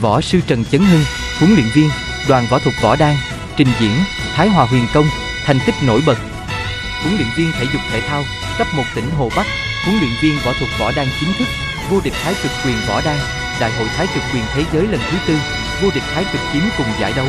Võ sư Trần Chấn Hưng, huấn luyện viên, đoàn võ thuật Võ Đan, trình diễn, Thái Hòa Huyền Công, thành tích nổi bật. Huấn luyện viên thể dục thể thao, cấp 1 tỉnh Hồ Bắc, huấn luyện viên võ thuật Võ Đan chính thức, vô địch Thái cực quyền Võ Đan, Đại hội Thái cực quyền thế giới lần thứ 4, vô địch Thái cực kiếm cùng giải đấu.